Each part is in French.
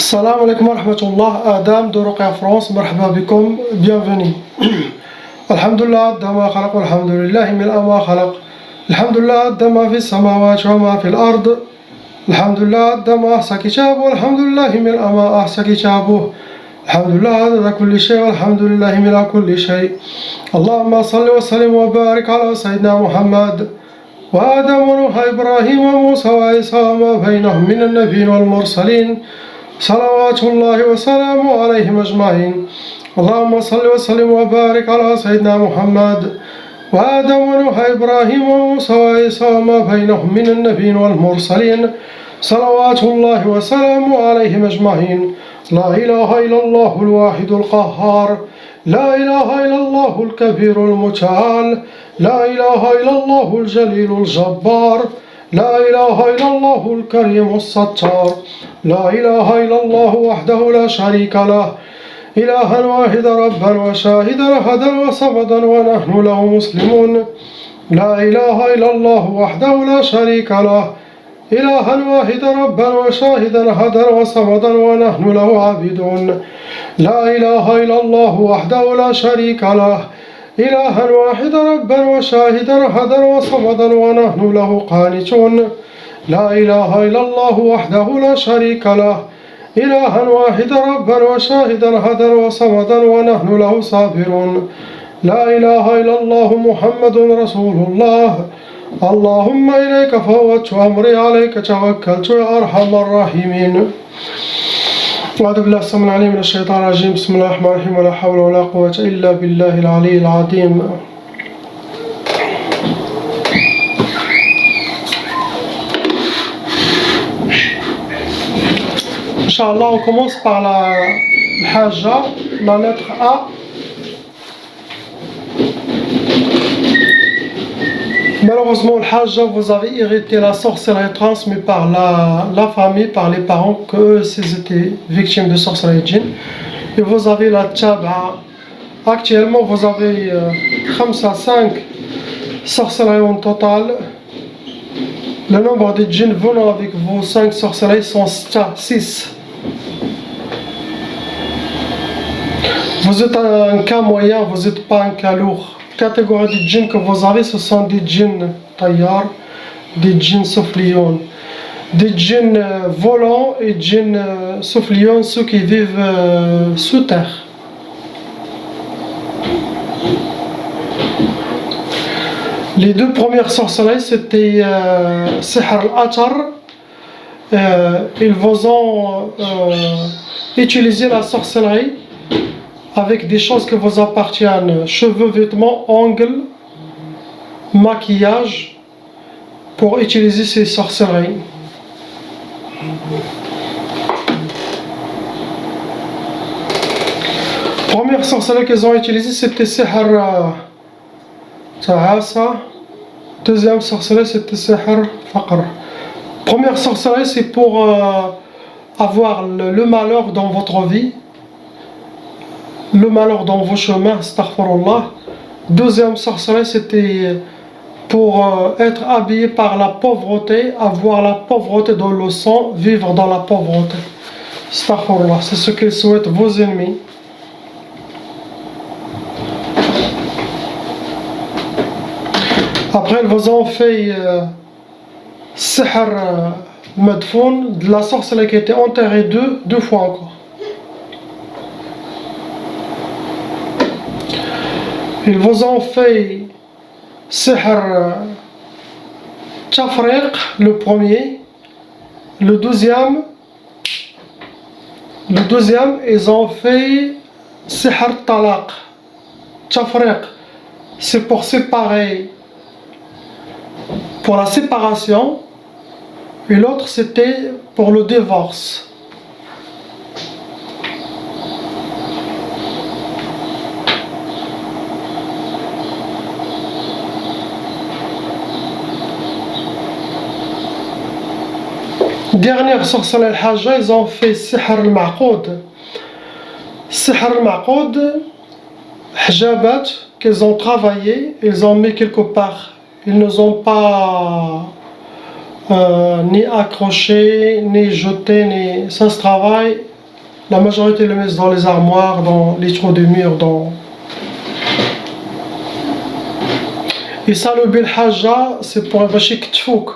Salam alaikum wa rahmatullah, Adam de Ruqya France, marhaba bikum, bienvenue. Alhamdulillah, dama khalaq, alhamdulillah, min ama khalaq. Alhamdulillah, dama fi samawat wa ma fi al-ard. Alhamdulillah, dama ahsa kitabu, alhamdulillah, min ama ahsa kitabu. Alhamdulillah, adada kulli shay, alhamdulillah, min kulli shay. Allahumma salli wa sallim wa barik ala Sayyidina Muhammad. وآدم ونوح إبراهيم وموسى وعيسى وما بينهم من النبيين والمرسلين صلوات الله وسلامه عليهم أجمعين. اللهم صل وسلم وبارك على سيدنا محمد وآدم ونوح إبراهيم وموسى وعيسى وما بينهم من النبيين والمرسلين صلوات الله وسلامه عليهم أجمعين. لا إله إلا الله الواحد القهار، لا إله إلا الله الكبير المتعال، لا إله إلا الله الجليل الجبار، لا إله إلا الله الكريم الستار، لا إله إلا الله وحده لا شريك له، إلها واحدا ربا وشاهدا أحدا وصمدا ونحن له مسلمون. لا إله إلا الله وحده لا شريك له، إلها واحدا ربا وشاهدا أحدا وصمدا ونحن له عابدون. لا إله إلا الله وحده لا شريك له، إلها واحدا ربا وشاهدا أحدا وصمدا ونحن له قانتون. لا إله إلا الله وحده لا شريك له، إلها واحدا ربا وشاهدا أحدا وصمدا ونحن له صابرون. لا إله إلا الله محمد رسول الله. اللهم إليك فوضت أمري عليك توكلت يا أرحم الراحمين. أعوذ بالله السميع العليم من الشيطان الرجيم. بسم الله الرحمن الرحيم. ولا حول ولا قوة إلا بالله العلي العظيم. Inch'Allah, on commence par la Hajja, la lettre A. Malheureusement, le Hajja, vous avez hérité la sorcellerie transmise par la famille, par les parents, qu'eux, ils étaient victimes de sorcellerie djinn. Et vous avez la Tchab'a. Actuellement, vous avez 5 sorcelleries en total. Le nombre de djinns venant avec vos 5 sorcelleries sont 6. Vous êtes un cas moyen, vous n'êtes pas un cas lourd. Catégorie de djinns que vous avez, ce sont des djinns taillars, des djinns soufflions, des djinns volants et djinns soufflions, ceux qui vivent sous terre. Les 2 premières sorcelleries, c'était Sihr al-Atar. Ils vous ont utilisé la sorcellerie avec des choses qui vous appartiennent, cheveux, vêtements, ongles, maquillage, pour utiliser ces sorcelleries. Première sorcellerie qu'ils ont utilisée, c'était Sihr Ta'asa. Deuxième sorcellerie, c'était Sihr Faqr. Première sorcellerie, c'est pour avoir le malheur dans votre vie, le malheur dans vos chemins, astaghfirullah. Deuxième sorcellerie, c'était pour être habillé par la pauvreté, avoir la pauvreté dans le sang, vivre dans la pauvreté. Astaghfirullah, c'est ce qu'ils souhaitent vos ennemis. Après, ils vous ont fait Sihr Madfoun, de la sorcellerie qui a été enterrée deux fois encore. Ils vous ont fait Sihr Tafriq, le premier. Le deuxième, ils ont fait Sihr Talaq. Tafriq, c'est pour séparer, pour la séparation, et l'autre c'était pour le divorce. Dernière sorcellerie al-Hajja, ils ont fait Sihr al-Ma'qoud. Sihr al-Ma'qoud, Hjabat, qu'ils ont travaillé, ils ont mis quelque part. Ils ne ont pas ni accroché, ni jeté, ni... ça se travaille La majorité le met dans les armoires, dans les trous des murs, dans... Et ça, le bil haja, c'est pour un bachik tfouk,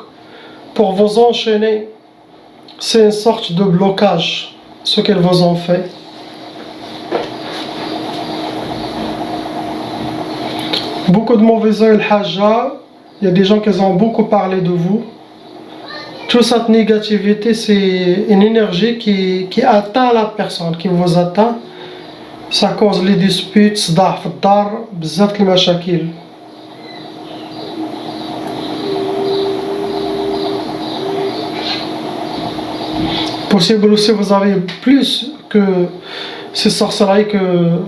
pour vous enchaîner. C'est une sorte de blocage, ce qu'elle vous en fait. Beaucoup de mauvais œil, le haja, il y a des gens qui ont beaucoup parlé de vous. Toute cette négativité, c'est une énergie qui atteint la personne, qui vous atteint. Ça cause les disputes, صداع في الدار, بزاف المشاكل. Possible aussi vous avez plus que ces sorcelleries que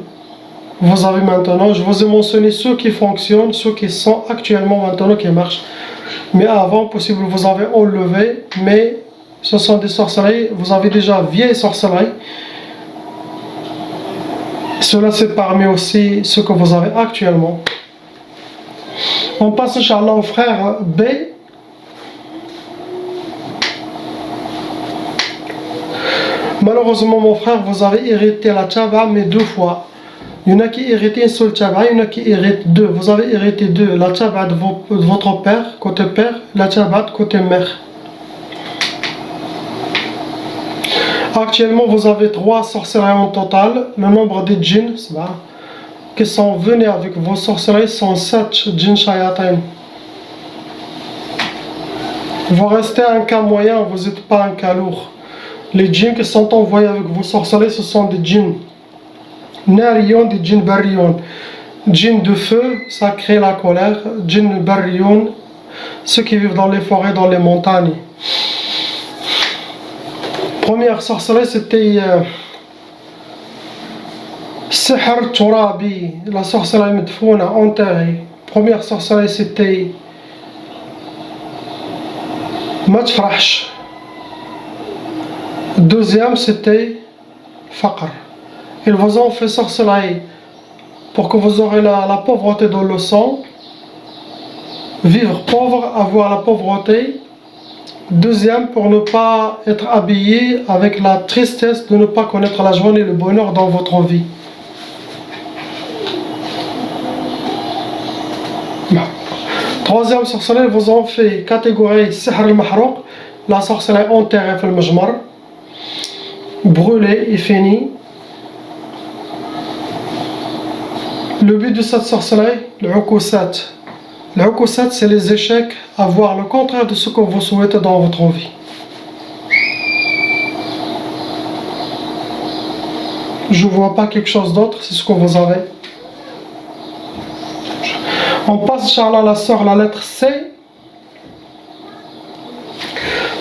vous avez maintenant. Je vous ai mentionné ceux qui fonctionnent, ceux qui sont actuellement maintenant qui marchent. Mais avant, possible vous avez enlevé, mais ce sont des sorcelleries, vous avez déjà vieilles sorcelleries. Cela c'est parmi aussi ce que vous avez actuellement. On passe Inch'Allah au frère B. Malheureusement mon frère, vous avez hérité la tchaba mais 2 fois. Il y en a qui héritent une seule tchaba, il y en a qui héritent 2. Vous avez hérité 2. La tchaba de votre père, côté père, la tchaba de côté mère. Actuellement, vous avez 3 sorcelleries en total. Le nombre de djinns qui sont venus avec vos sorcelleries sont 7 djinns shayatin. Vous restez un cas moyen, vous n'êtes pas un cas lourd. Les djinns qui sont envoyés avec vos sorcelleries, ce sont des djinns nariyon, des djinns barriyon. Djinns de feu, ça crée la colère. Djinns barriyon, ceux qui vivent dans les forêts, dans les montagnes. Première sorcellerie, c'était Sihr Turabi, la sorcellerie medfouna, enterrée. Première sorcellerie, c'était Matfrahsh. Deuxième, c'était Faqr. Ils vous ont fait sorcellerie pour que vous aurez la pauvreté dans le sang, vivre pauvre, avoir la pauvreté. Deuxième, pour ne pas être habillé avec la tristesse de ne pas connaître la joie et le bonheur dans votre vie. Troisième sorcellerie, vous ont fait catégorie Sihr al-Mahrouq, la sorcellerie enterrée في المجمر, brûlée et finie. Le but de cette sorcellerie, le ukusat. Le ukusat, c'est les échecs, avoir le contraire de ce que vous souhaitez dans votre vie. Je ne vois pas quelque chose d'autre, c'est ce que vous avez. On passe, Inch'Allah, la sœur, la lettre C.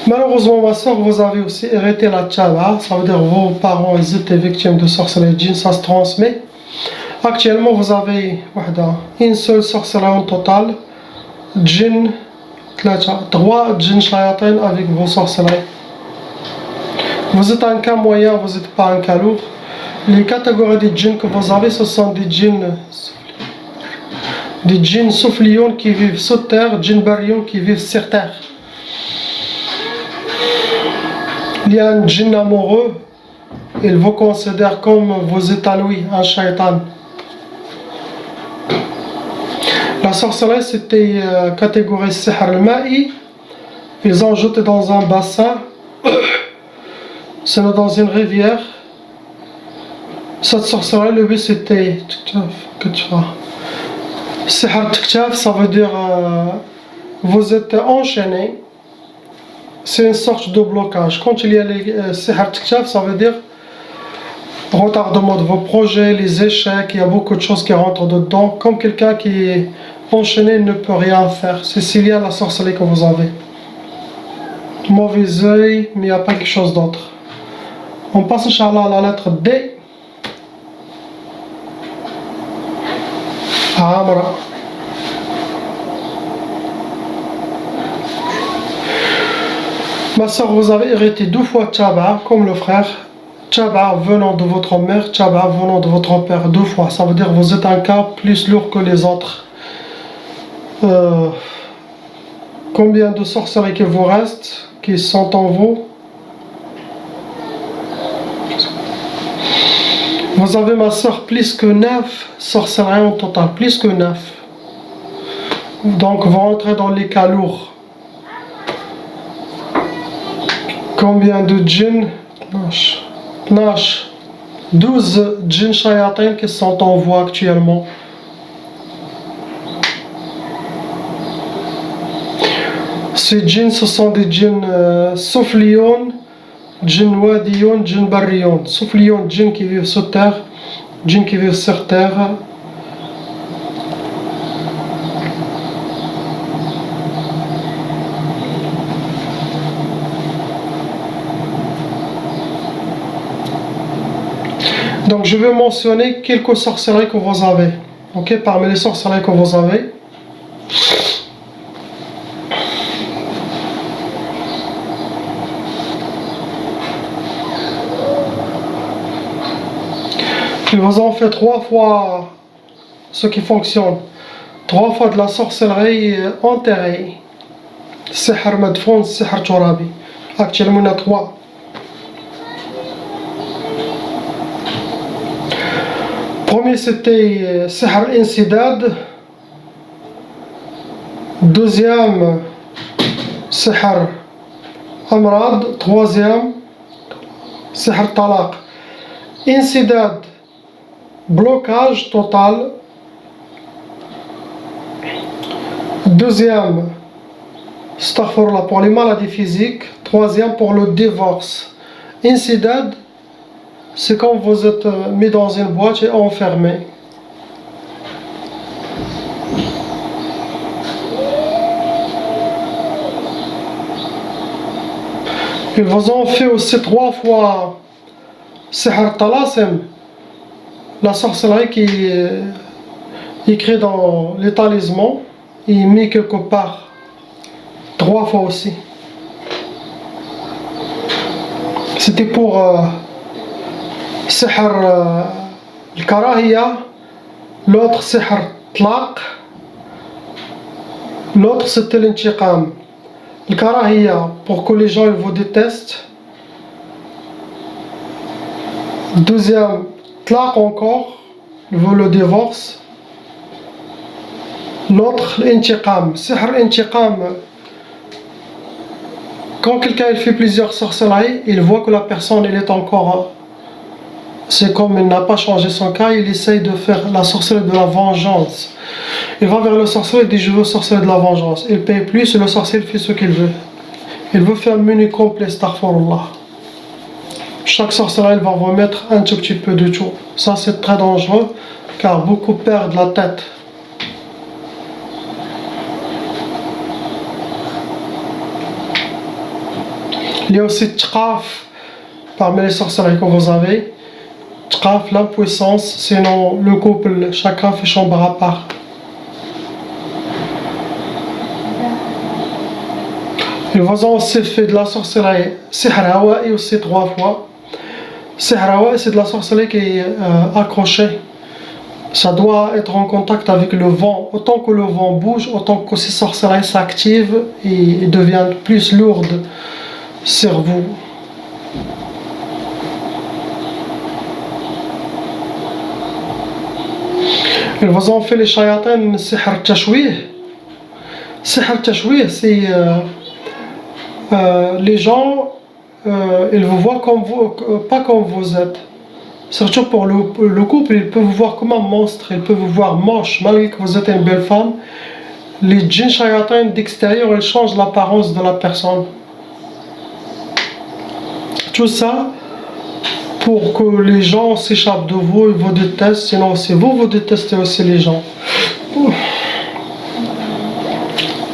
Malheureusement, ma sœur, vous avez aussi hérité la tchaba. Ça veut dire vos parents, ils étaient victimes de sorcellerie djinn, ça se transmet. Actuellement, vous avez une seule sorcellerie en total. Djinn, 3 djinn shayatin avec vos sorcelleries. Vous êtes un cas moyen, vous n'êtes pas un cas lourd. Les catégories de djinns que vous avez, ce sont des djinns soufflions qui vivent sur terre, djinns barrions qui vivent sur terre. Il y a un djinn amoureux, il vous considère comme vous êtes à lui, un shaitan. La sorcellerie, c'était catégorie Sihr al-Ma'i. Ils ont jeté dans un bassin, c'est dans une rivière. Cette sorcellerie, le but c'était Sihr Tiktaf, ça veut dire vous êtes enchaîné. C'est une sorte de blocage. Quand il y a les Sihr Tiktaf, ça veut dire retardement de vos projets, les échecs, il y a beaucoup de choses qui rentrent dedans. Comme quelqu'un qui est enchaîné ne peut rien faire. C'est s'il y a la sorcellerie que vous avez. Mauvais œil, mais il n'y a pas quelque chose d'autre. On passe, Inch'Allah, à la lettre D. Amra. Ma soeur, vous avez hérité 2 fois Tchaba, comme le frère. Tchaba venant de votre mère, Tchaba venant de votre père, 2 fois. Ça veut dire que vous êtes un cas plus lourd que les autres. Combien de sorcelleries vous reste, qui sont en vous? Vous avez ma soeur plus que 9 sorcelleries en total, plus que 9. Donc vous rentrez dans les cas lourds. Combien de djinns? 12 djinns shayatin qui sont en voie actuellement. Ces djinns, ce sont des djinns soufliyoun, djinns wadiyoun, djinns barriyoun. Soufliyoun, djinns qui vivent sur terre, djinns qui vivent sur terre. Donc je vais mentionner quelques sorcelleries que vous avez. Ok, parmi les sorcelleries que vous avez. Ils vous ont fait 3 fois ce qui fonctionne. 3 fois de la sorcellerie enterrée. Sihr madfoun, sihr turabi. Actuellement il y en a 3. Premier c'était sihr insidad. Deuxième sihr amrad. Troisième sihr talaq. Insidad, blocage total. Deuxième, astaghfirullah, pour les maladies physiques. Troisième, pour le divorce. Insidad, c'est quand vous êtes mis dans une boîte et enfermé. Ils vous ont fait aussi 3 fois sihr talasim, la sorcellerie qui est écrite dans les talismans et mis quelque part. 3 fois aussi. C'était pour sihr al-karahiya, l'autre sihr tlaq, l'autre c'était l'intiqam. Al-karahiya, pour que les gens ils vous détestent. Deuxième, tlaq encore, il veut le divorce. L'autre, l'intiqam. Sihr intiqam, quand quelqu'un il fait plusieurs sorcelleries, il voit que la personne elle est encore, c'est comme il n'a pas changé son cas, il essaye de faire la sorcellerie de la vengeance. Il va vers le sorcier et dit je veux sorceller de la vengeance. Il paye plus et le sorcier fait ce qu'il veut. Il veut faire un menu complet, astaghfirullah. Chaque sorcellerie va vous mettre un tout petit peu de tout. Ça c'est très dangereux car beaucoup perdent la tête. Il y a aussi Tqaf parmi les sorcelleries que vous avez. Tqaf, l'impuissance, sinon le couple, chacun fait chambre à part. Ils vous ont aussi fait de la sorcellerie sihr hawa'i aussi 3 fois. Sihr hawa'i c'est de la sorcellerie qui est accrochée. Ça doit être en contact avec le vent. Autant que le vent bouge, autant que ces sorcelleries s'activent et deviennent plus lourdes sur vous. Ils vous ont fait les shayatin sihr tashwih. Sihr tashwih c'est les gens ils vous voient comme vous, pas comme vous êtes. Surtout pour le couple, ils peuvent vous voir comme un monstre, ils peuvent vous voir moche, malgré que vous êtes une belle femme. Les djinns shayatin d'extérieur, ils changent l'apparence de la personne. Tout ça pour que les gens s'échappent de vous, ils vous détestent, sinon si vous détestez aussi les gens.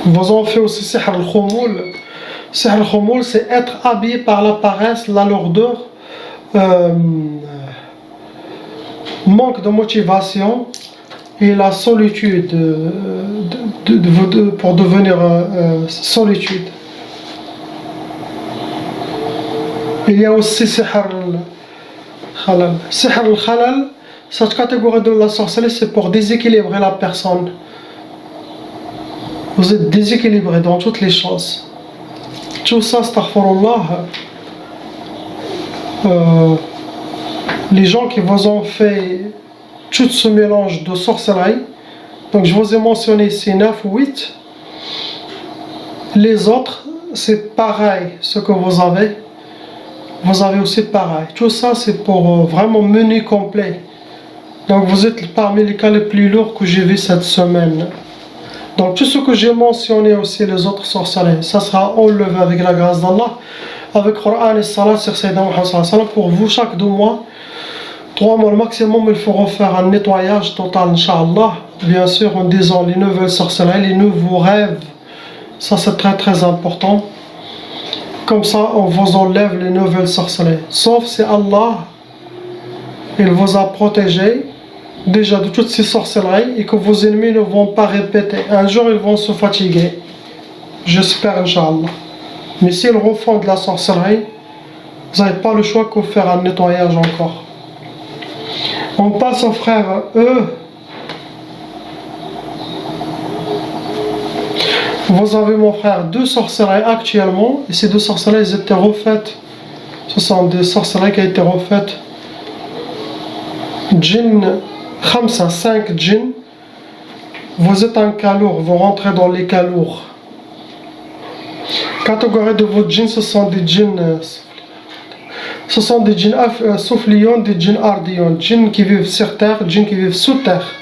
Vous en faites aussi sihr al-khumul. Sihr al-khumul, c'est être habillé par la paresse, la lourdeur, manque de motivation et la solitude pour devenir solitude. Il y a aussi sihr al-khalal. Sihr al-khalal, cette catégorie de la sorcellerie, c'est pour déséquilibrer la personne. Vous êtes déséquilibré dans toutes les choses. Tout ça, astaghfirullah, les gens qui vous ont fait tout ce mélange de sorcellerie, donc je vous ai mentionné ici 9 ou 8, les autres c'est pareil, ce que vous avez aussi pareil. Tout ça c'est pour vraiment menu complet. Donc vous êtes parmi les cas les plus lourds que j'ai vu cette semaine. Donc tout ce que j'ai mentionné aussi, les autres sorcelleries, ça sera enlevé avec la grâce d'Allah, avec Coran et Salat sur Sayyidina Muhammad sallallahu alayhi wa sallam. Pour vous, chaque 2 mois, 3 mois le maximum, il faut refaire un nettoyage total, Inch'Allah. Bien sûr, en disant les nouvelles sorcelleries, les nouveaux rêves. Ça c'est très très important. Comme ça, on vous enlève les nouvelles sorcelleries. Sauf si Allah, il vous a protégé déjà de toutes ces sorcelleries et que vos ennemis ne vont pas répéter. Un jour, ils vont se fatiguer. J'espère, Inch'Allah. Mais s'ils refont de la sorcellerie, vous n'avez pas le choix que de faire un nettoyage encore. On passe aux frères E. Vous avez, mon frère, 2 sorcelleries actuellement. Et ces 2 sorcelleries, elles étaient refaites. Ce sont des sorcelleries qui ont été refaites. Djinn 5 djinns. Vous êtes un cas lourd, vous rentrez dans les cas lourds. Catégorie de vos djinns, ce sont des djinns soufflions, des djinns ardions, djinns qui vivent sur terre, djinns qui vivent sous terre.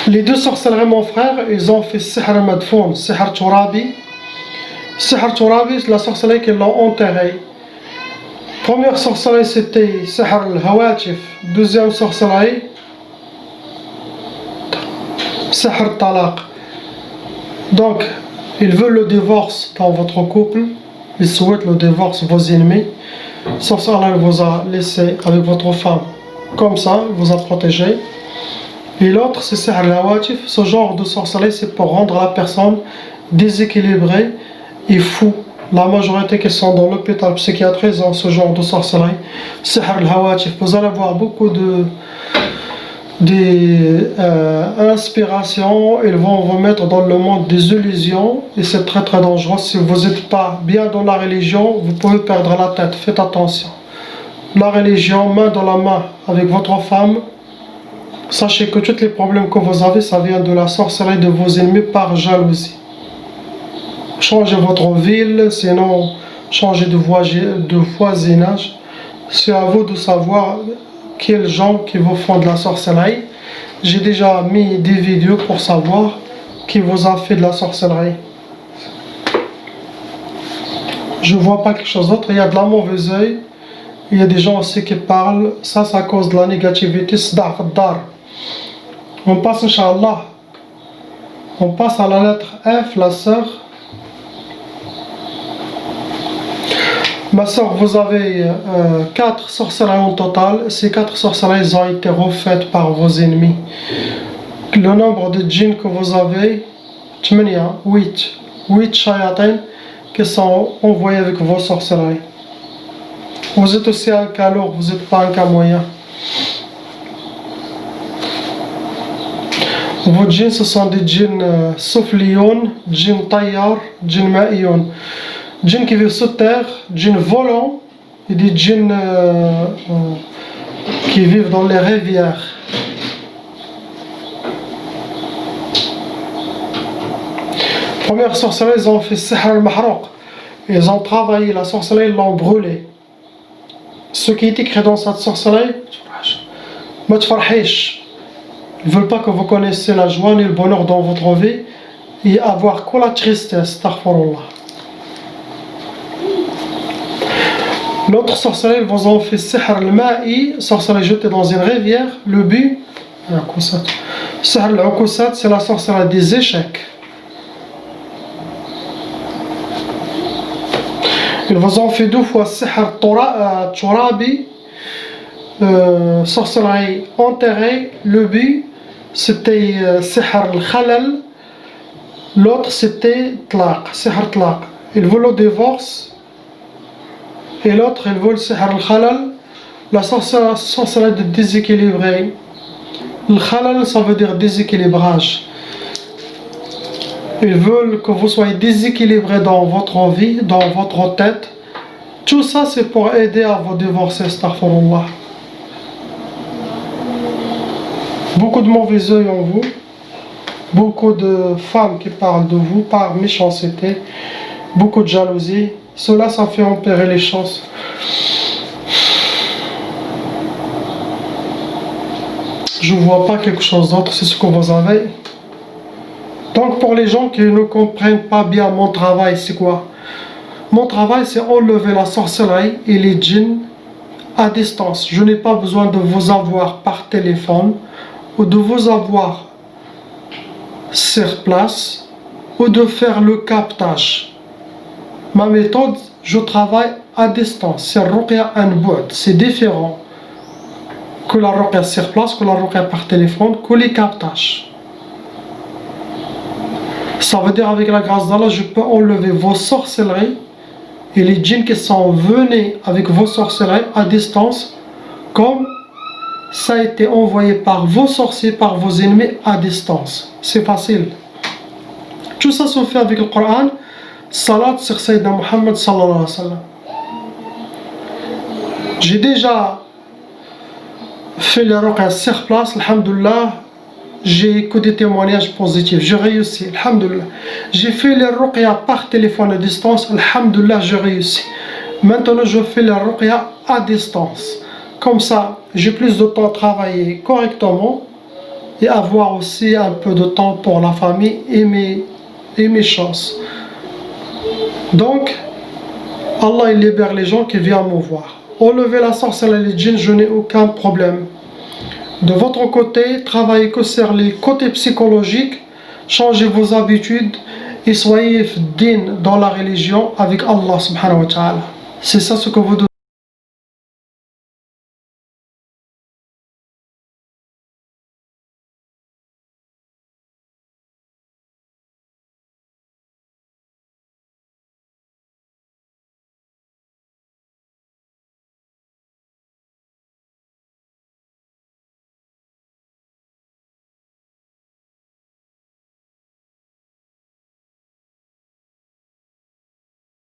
Les 2 sorcelleries, mon frère, ils ont fait sihr madfoun, sihr turabi. Sihr turabi, c'est la sorcellerie qu'ils l'ont enterrée. Première sorcellerie, c'était sihr al-hawatif. Deuxième sorcellerie, sihr talaq. Donc, ils veulent le divorce dans votre couple. Ils souhaitent le divorce, vos ennemis. Sauf ça, Allah vous a laissé avec votre femme. Comme ça, il vous a protégé. Et l'autre, c'est sihr al-hawatif. Ce genre de sorcellerie, c'est pour rendre la personne déséquilibrée et fou. La majorité qui sont dans l'hôpital psychiatrique ont ce genre de sorcellerie. Sihr al-hawatif. Vous allez voir beaucoup inspirations. Ils vont vous mettre dans le monde des illusions. Et c'est très très dangereux. Si vous n'êtes pas bien dans la religion, vous pouvez perdre la tête. Faites attention. La religion, main dans la main avec votre femme. Sachez que tous les problèmes que vous avez, ça vient de la sorcellerie de vos ennemis par jalousie. Changez votre ville, sinon changez de voisinage. C'est à vous de savoir quels gens qui vous font de la sorcellerie. J'ai déjà mis des vidéos pour savoir qui vous a fait de la sorcellerie. Je ne vois pas quelque chose d'autre. Il y a de la mauvaise œil. Il y a des gens aussi qui parlent. Ça, c'est à cause de la négativité. On passe, Inch'Allah. On passe à la lettre F, la sœur. Ma soeur, vous avez 4 sorcelleries en total. Ces 4 sorcelleries ont été refaites par vos ennemis. Le nombre de djinns que vous avez, 8 shayatin qui sont envoyés avec vos sorcelleries. Vous êtes aussi un cas lourd, vous n'êtes pas un cas moyen. Vos djinns, ce sont des djinns soufflions, djinns tayyar, djinns ma'iyon. Djinns qui vivent sous terre, djinns volants et des djinns qui vivent dans les rivières. Première sorcellerie, ils ont fait sihr al-mahrouq. Ils ont travaillé la sorcellerie, ils l'ont brûlée. Ce qui est écrit dans cette sorcellerie, ma tfarhish. Ils ne veulent pas que vous connaissiez la joie ni le bonheur dans votre vie et avoir que la tristesse, astaghfirullah. L'autre sorcellerie, ils vous ont fait sihr al-ma'i, sorcellerie jetée dans une rivière. Le but, sihr al-ukusat, c'est la sorcellerie des échecs. Ils vous ont fait 2 fois sihr turabi, sorcellerie enterrée. Le but, c'était sihr al-khalal. L'autre, c'était sihr tlaq. Ils veulent le divorce. Et l'autre, ils veulent sihr al-khalal, la sorcellerie de déséquilibrer. Le khalal, ça veut dire déséquilibrage. Ils veulent que vous soyez déséquilibré dans votre vie, dans votre tête. Tout ça, c'est pour aider à vous divorcer, astaghfirullah. Beaucoup de mauvais œil en vous, beaucoup de femmes qui parlent de vous par méchanceté, beaucoup de jalousie. Cela, ça fait empirer les chances. Je ne vois pas quelque chose d'autre, c'est ce que vous avez. Donc pour les gens qui ne comprennent pas bien mon travail, c'est quoi? Mon travail, c'est enlever la sorcellerie et les djinns à distance. Je n'ai pas besoin de vous avoir par téléphone ou de vous avoir sur place ou de faire le captage. Ma méthode, je travaille à distance. C'est ruqya an bu'd. C'est différent que la ruqya sur place, que la ruqya par téléphone, que les captages. Ça veut dire avec la grâce d'Allah, je peux enlever vos sorcelleries et les djinns qui sont venus avec vos sorcelleries à distance, comme ça a été envoyé par vos sorciers, par vos ennemis à distance. C'est facile. Tout ça se fait avec le Coran. Salat sur Sayyidina Muhammad sallallahu alayhi wa sallam. J'ai déjà fait les ruqya sur place, alhamdulillah. J'ai que des témoignages positifs, j'ai réussi, alhamdulillah. J'ai fait les ruqya par téléphone à distance, alhamdulillah, j'ai réussi. Maintenant, je fais les ruqya à distance. Comme ça, j'ai plus de temps à travailler correctement et avoir aussi un peu de temps pour la famille et mes chances. Donc, Allah il libère les gens qui viennent me voir. Enlever la sorcellerie et les djinns, je n'ai aucun problème. De votre côté, travaillez que sur les côtés psychologiques, changez vos habitudes et soyez fidèles dans la religion avec Allah subhanahu wa ta'ala. C'est ça ce que vous devez.